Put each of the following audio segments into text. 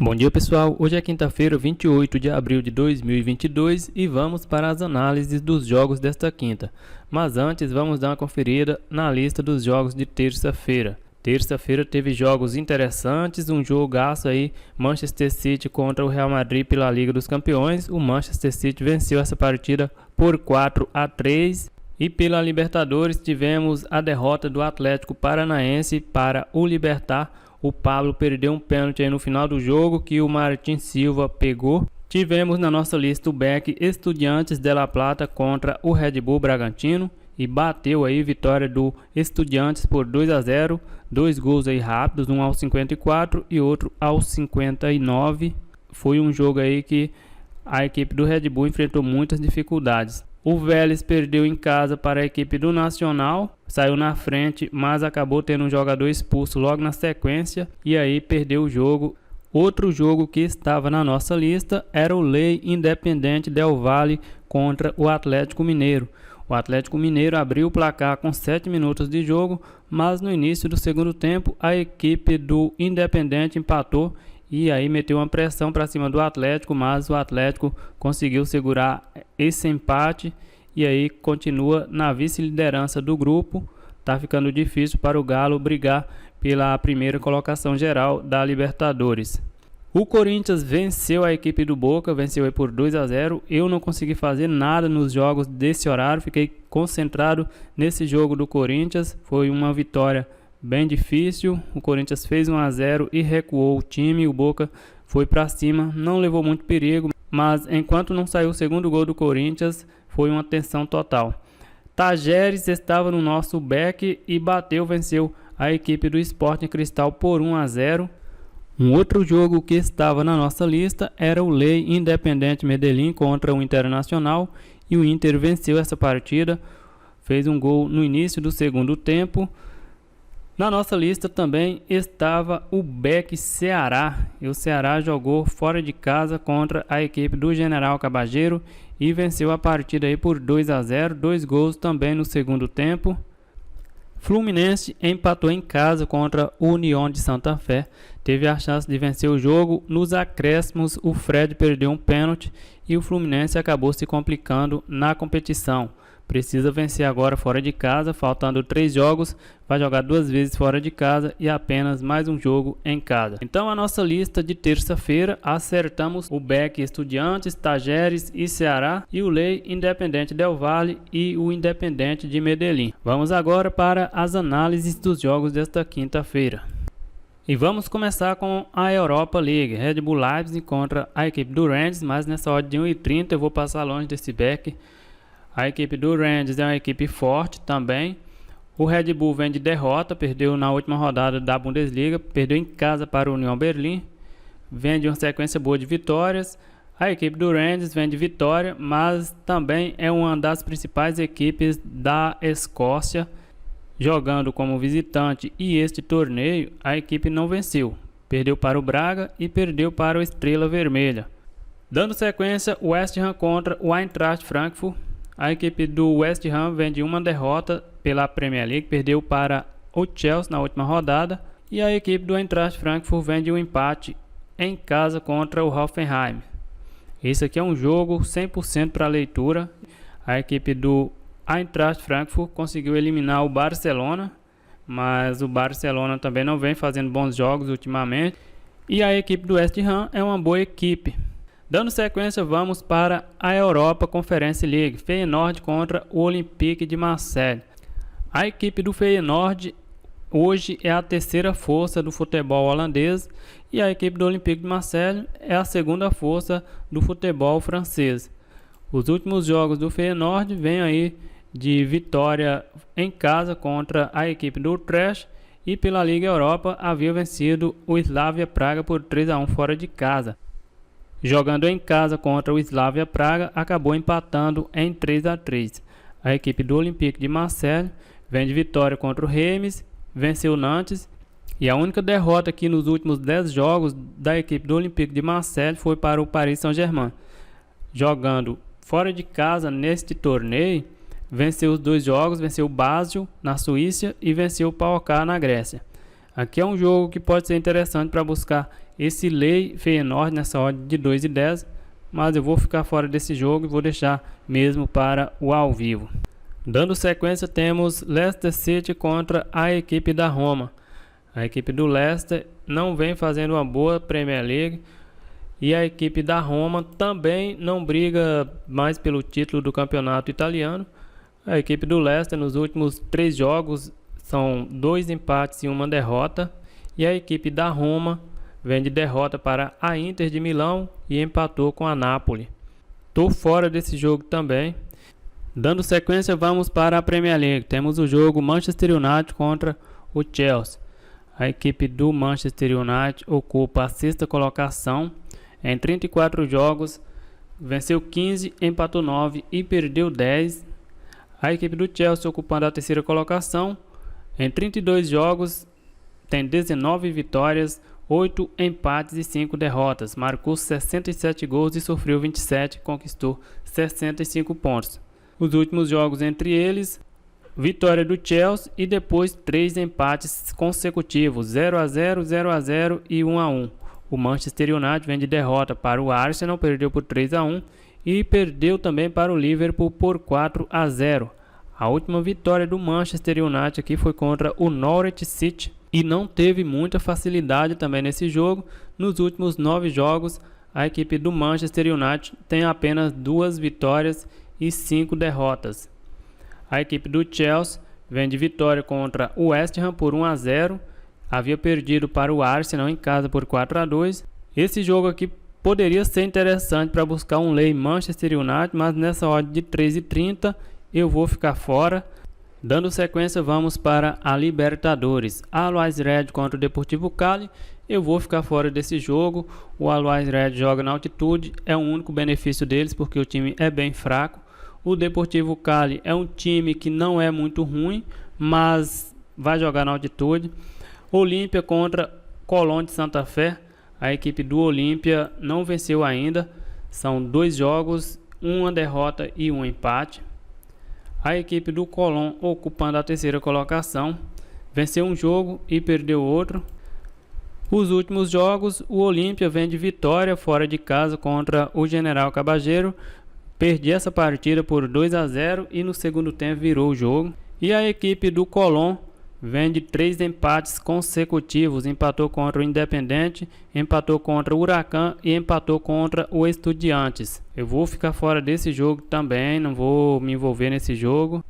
Bom dia pessoal, hoje é quinta-feira, 28 de abril de 2022 e vamos para as análises dos jogos desta quinta. Mas antes vamos dar uma conferida na lista dos jogos de terça-feira. Terça-feira teve jogos interessantes, um jogaço aí, Manchester City contra o Real Madrid pela Liga dos Campeões. O Manchester City venceu essa partida por 4-3. E pela Libertadores tivemos a derrota do Atlético Paranaense para o Libertad. O Pablo perdeu um pênalti aí no final do jogo que o Martin Silva pegou. Tivemos na nossa lista o Beck Estudiantes de La Plata contra o Red Bull Bragantino. E bateu aí vitória do Estudiantes por 2-0. Dois gols aí rápidos, um aos 54 e outro aos 59. Foi um jogo aí que a equipe do Red Bull enfrentou muitas dificuldades. O Vélez perdeu em casa para a equipe do Nacional, saiu na frente, mas acabou tendo um jogador expulso logo na sequência e aí perdeu o jogo. Outro jogo que estava na nossa lista era o Lei Independente Del Valle contra o Atlético Mineiro. O Atlético Mineiro abriu o placar com 7 minutos de jogo, mas no início do segundo tempo a equipe do Independente empatou e aí meteu uma pressão para cima do Atlético, mas o Atlético conseguiu segurar esse empate e aí continua na vice-liderança do grupo. Tá ficando difícil para o Galo brigar pela primeira colocação geral da Libertadores. O Corinthians venceu a equipe do Boca, venceu aí por 2-0. Eu não consegui fazer nada nos jogos desse horário, fiquei concentrado nesse jogo do Corinthians. Foi uma vitória bem difícil, o Corinthians fez 1-0 e recuou o time, o Boca foi para cima, não levou muito perigo, mas enquanto não saiu o segundo gol do Corinthians, foi uma tensão total. Tajeres estava no nosso back e venceu a equipe do Sporting Cristal por 1-0. Um outro jogo que estava na nossa lista era o Lei Independente Medellín contra o Internacional e o Inter venceu essa partida, fez um gol no início do segundo tempo. Na nossa lista também estava o Beck Ceará, e o Ceará jogou fora de casa contra a equipe do General Cabageiro e venceu a partida aí por 2-0, dois gols também no segundo tempo. Fluminense empatou em casa contra o União de Santa Fé, teve a chance de vencer o jogo, nos acréscimos o Fred perdeu um pênalti e o Fluminense acabou se complicando na competição. Precisa vencer agora fora de casa, faltando 3 jogos, vai jogar 2 vezes fora de casa e apenas mais um jogo em casa. Então a nossa lista de terça-feira, acertamos o Beck Estudiantes, Tajeres e Ceará e o Lei Independente Del Valle e o Independente de Medellín. Vamos agora para as análises dos jogos desta quinta-feira. E vamos começar com a Europa League, Red Bull Leipzig contra a equipe do Rangers, mas nessa ordem de 1h30 eu vou passar longe desse Beck. A equipe do Rangers é uma equipe forte também. O Red Bull vem de derrota, perdeu na última rodada da Bundesliga, perdeu em casa para o União Berlim. Vem de uma sequência boa de vitórias. A equipe do Rangers vem de vitória, mas também é uma das principais equipes da Escócia, jogando como visitante. E este torneio a equipe não venceu, perdeu para o Braga e perdeu para o Estrela Vermelha. Dando sequência, o West Ham contra o Eintracht Frankfurt. A equipe do West Ham vem de uma derrota pela Premier League, perdeu para o Chelsea na última rodada. E a equipe do Eintracht Frankfurt vem de um empate em casa contra o Hoffenheim. Esse aqui é um jogo 100% para leitura. A equipe do Eintracht Frankfurt conseguiu eliminar o Barcelona, mas o Barcelona também não vem fazendo bons jogos ultimamente. E a equipe do West Ham é uma boa equipe. Dando sequência, vamos para a Europa Conference League, Feyenoord contra o Olympique de Marseille. A equipe do Feyenoord hoje é a terceira força do futebol holandês e a equipe do Olympique de Marseille é a segunda força do futebol francês. Os últimos jogos do Feyenoord vêm aí de vitória em casa contra a equipe do Utrecht e pela Liga Europa havia vencido o Slavia Praga por 3-1 fora de casa. Jogando em casa contra o Slavia Praga, acabou empatando em 3-3. A equipe do Olympique de Marseille vem de vitória contra o Reims, venceu o Nantes e a única derrota aqui nos últimos 10 jogos da equipe do Olympique de Marseille foi para o Paris Saint-Germain. Jogando fora de casa neste torneio, venceu os 2 jogos, venceu o Basel na Suíça e venceu o PAOK na Grécia. Aqui é um jogo que pode ser interessante para buscar esse Lei Feyenoord nessa odd de 2,10, mas eu vou ficar fora desse jogo e vou deixar mesmo para o ao vivo. Dando sequência, temos Leicester City contra a equipe da Roma. A equipe do Leicester não vem fazendo uma boa Premier League e a equipe da Roma também não briga mais pelo título do campeonato italiano. A equipe do Leicester nos últimos 3 jogos são 2 empates e 1 derrota, e a equipe da Roma vem de derrota para a Inter de Milão e empatou com a Napoli. Tô fora desse jogo também. Dando sequência, vamos para a Premier League. Temos o jogo Manchester United contra o Chelsea. A equipe do Manchester United ocupa a 6ª colocação em 34 jogos, venceu 15, empatou 9 e perdeu 10. A equipe do Chelsea ocupando a 3ª colocação em 32 jogos, tem 19 vitórias, 8 empates e 5 derrotas. Marcou 67 gols e sofreu 27, conquistou 65 pontos. Os últimos jogos entre eles, vitória do Chelsea e depois 3 empates consecutivos, 0-0, 0-0 e 1-1. O Manchester United vem de derrota para o Arsenal, perdeu por 3-1 e perdeu também para o Liverpool por 4-0. A última vitória do Manchester United aqui foi contra o Norwich City e não teve muita facilidade também nesse jogo. Nos últimos 9 jogos, a equipe do Manchester United tem apenas 2 vitórias e 5 derrotas. A equipe do Chelsea vem de vitória contra o West Ham por 1-0, havia perdido para o Arsenal em casa por 4-2. Esse jogo aqui poderia ser interessante para buscar um lay Manchester United, mas nessa odd de 3,30 eu vou ficar fora. Dando sequência, vamos para a Libertadores. Always Red contra o Deportivo Cali. Eu vou ficar fora desse jogo. O Always Red joga na altitude, é o único benefício deles porque o time é bem fraco. O Deportivo Cali é um time que não é muito ruim, mas vai jogar na altitude. Olímpia contra Colón de Santa Fé. A equipe do Olímpia não venceu ainda. São 2 jogos, 1 derrota e 1 empate. A equipe do Colón ocupando a 3ª colocação. Venceu um jogo e perdeu outro. Os últimos jogos, o Olímpia vem de vitória fora de casa contra o General Cabageiro. Perdi essa partida por 2-0 e no segundo tempo virou o jogo. E a equipe do Colón vem de 3 empates consecutivos. Empatou contra o Independente, empatou contra o Huracan e empatou contra o Estudiantes. Eu vou ficar fora desse jogo também, não vou me envolver nesse jogo.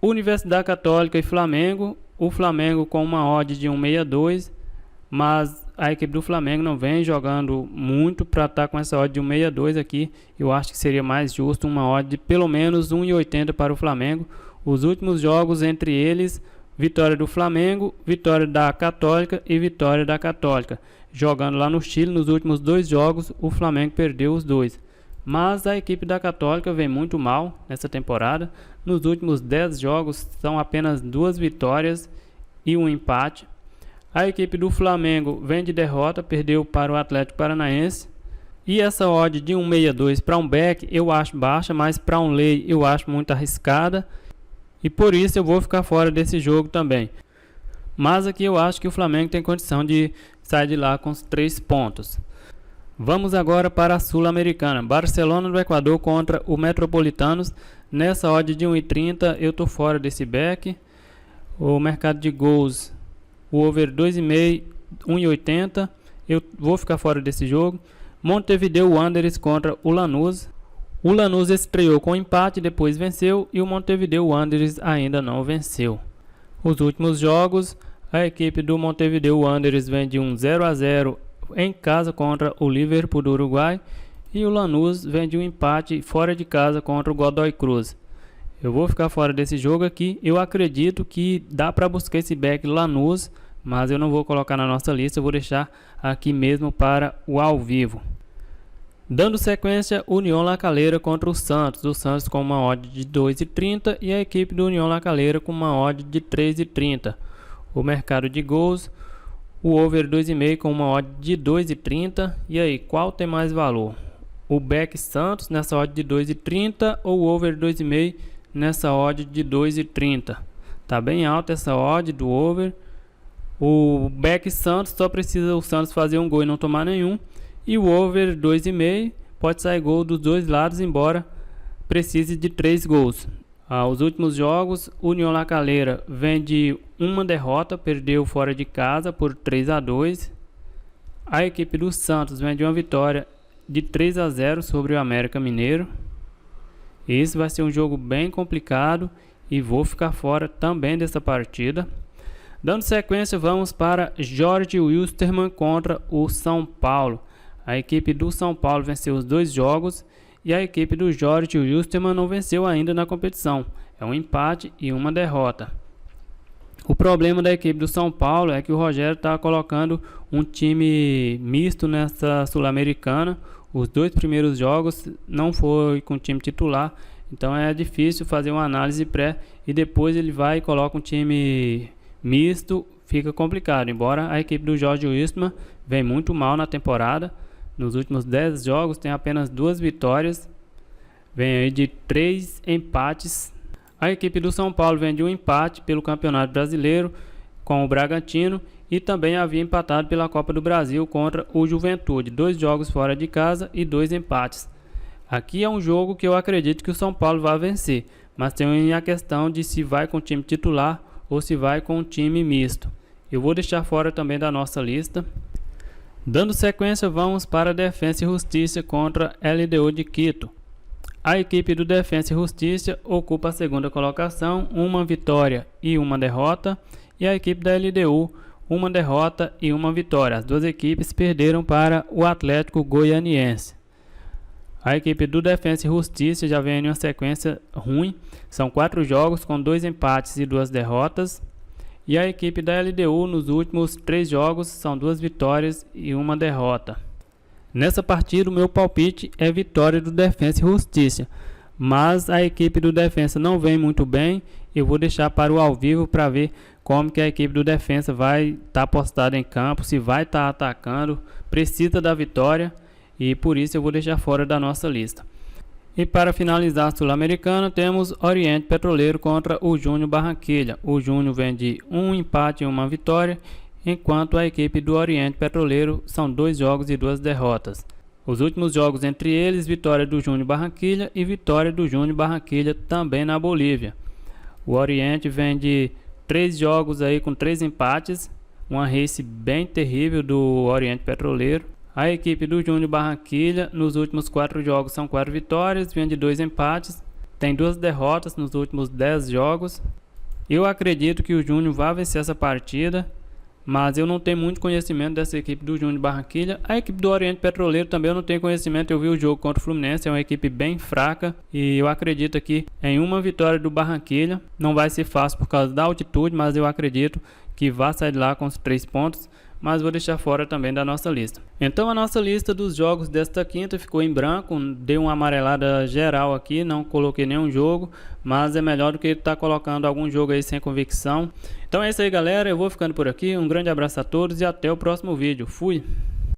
Universidade Católica e Flamengo. O Flamengo com uma odd de 1,62, mas a equipe do Flamengo não vem jogando muito para estar com essa odd de 1,62 aqui. Eu acho que seria mais justo uma odd de pelo menos 1,80 para o Flamengo. Os últimos jogos entre eles, vitória do Flamengo, vitória da Católica e vitória da Católica. Jogando lá no Chile, nos últimos 2 jogos, o Flamengo perdeu os 2. Mas a equipe da Católica vem muito mal nessa temporada. Nos últimos 10 jogos, são apenas 2 vitórias e 1 empate. A equipe do Flamengo vem de derrota, perdeu para o Atlético Paranaense. E essa odd de 1,62 para um back eu acho baixa, mas para um lay eu acho muito arriscada. E por isso eu vou ficar fora desse jogo também. Mas aqui eu acho que o Flamengo tem condição de sair de lá com os 3 pontos. Vamos agora para a Sul-Americana. Barcelona do Equador contra o Metropolitanos. Nessa odd de 1,30 eu tô fora desse back. O mercado de gols, o over 2,5, 1,80. Eu vou ficar fora desse jogo. Montevideo Wanderers contra o Lanús. O Lanús estreou com empate, depois venceu e o Montevideo Wanderers ainda não venceu. Os últimos jogos, a equipe do Montevideo Wanderers vem de 0-0 em casa contra o Liverpool do Uruguai e o Lanús vem de um empate fora de casa contra o Godoy Cruz. Eu vou ficar fora desse jogo aqui. Eu acredito que dá para buscar esse back Lanús, mas eu não vou colocar na nossa lista, eu vou deixar aqui mesmo para o ao vivo. Dando sequência, União La Calera contra o Santos. O Santos com uma odd de 2,30 e a equipe do União La Calera com uma odd de 3,30. O mercado de gols, o over 2,5 com uma odd de 2,30. E aí, qual tem mais valor? O back Santos nessa odd de 2,30 ou o over 2,5 nessa odd de 2,30? Tá bem alta essa odd do over. O back Santos só precisa o Santos fazer um gol e não tomar nenhum. E o over 2,5 pode sair gol dos dois lados, embora precise de 3 gols. Os últimos jogos, União La Calera vem de uma derrota, perdeu fora de casa por 3-2. A equipe do Santos vem de uma vitória de 3-0 sobre o América Mineiro. Esse vai ser um jogo bem complicado e vou ficar fora também dessa partida. Dando sequência, vamos para Jorge Wilstermann contra o São Paulo. A equipe do São Paulo venceu os 2 jogos e a equipe do Jorge Wilstermann não venceu ainda na competição. É um empate e uma derrota. O problema da equipe do São Paulo é que o Rogério está colocando um time misto nessa Sul-Americana. Os 2 primeiros jogos não foi com time titular, então é difícil fazer uma análise pré e depois ele vai e coloca um time misto, fica complicado. Embora a equipe do Jorge Wilstermann vem muito mal na temporada, nos últimos 10 jogos tem apenas 2 vitórias, vem aí de 3 empates. A equipe do São Paulo vem de um empate pelo Campeonato Brasileiro com o Bragantino e também havia empatado pela Copa do Brasil contra o Juventude. 2 jogos fora de casa e 2 empates. Aqui é um jogo que eu acredito que o São Paulo vai vencer, mas tem a questão de se vai com o time titular ou se vai com um time misto. Eu vou deixar fora também da nossa lista. Dando sequência, vamos para Defensa e Justiça contra LDU de Quito. A equipe do Defensa e Justiça ocupa a segunda colocação, uma vitória e uma derrota, e a equipe da LDU, uma derrota e uma vitória. As 2 equipes perderam para o Atlético Goianiense. A equipe do Defensa e Justiça já vem em uma sequência ruim, são 4 jogos com 2 empates e 2 derrotas. E a equipe da LDU nos últimos 3 jogos são 2 vitórias e uma derrota. Nessa partida o meu palpite é vitória do Defensa e Justiça, mas a equipe do Defensa não vem muito bem. Eu vou deixar para o ao vivo para ver como que a equipe do Defensa vai estar postada em campo, se vai estar atacando, precisa da vitória e por isso eu vou deixar fora da nossa lista. E para finalizar a Sul-Americana, temos Oriente Petroleiro contra o Júnior Barranquilla. O Júnior vem de um empate e uma vitória, enquanto a equipe do Oriente Petroleiro são 2 jogos e 2 derrotas. Os últimos jogos entre eles, vitória do Júnior Barranquilla e vitória do Júnior Barranquilla também na Bolívia. O Oriente vem de 3 jogos aí com 3 empates, uma race bem terrível do Oriente Petroleiro. A equipe do Júnior Barranquilla nos últimos 4 jogos são 4 vitórias, vem de 2 empates, tem 2 derrotas nos últimos 10 jogos. Eu acredito que o Júnior vai vencer essa partida, mas eu não tenho muito conhecimento dessa equipe do Júnior Barranquilla. A equipe do Oriente Petroleiro também eu não tenho conhecimento, eu vi o jogo contra o Fluminense, é uma equipe bem fraca e eu acredito aqui em uma vitória do Barranquilla. Não vai ser fácil por causa da altitude, mas eu acredito que vai sair de lá com os 3 pontos. Mas vou deixar fora também da nossa lista. Então a nossa lista dos jogos desta quinta ficou em branco, dei uma amarelada geral aqui, não coloquei nenhum jogo, mas é melhor do que estar colocando algum jogo aí sem convicção. Então é isso aí, galera, eu vou ficando por aqui, um grande abraço a todos e até o próximo vídeo. Fui!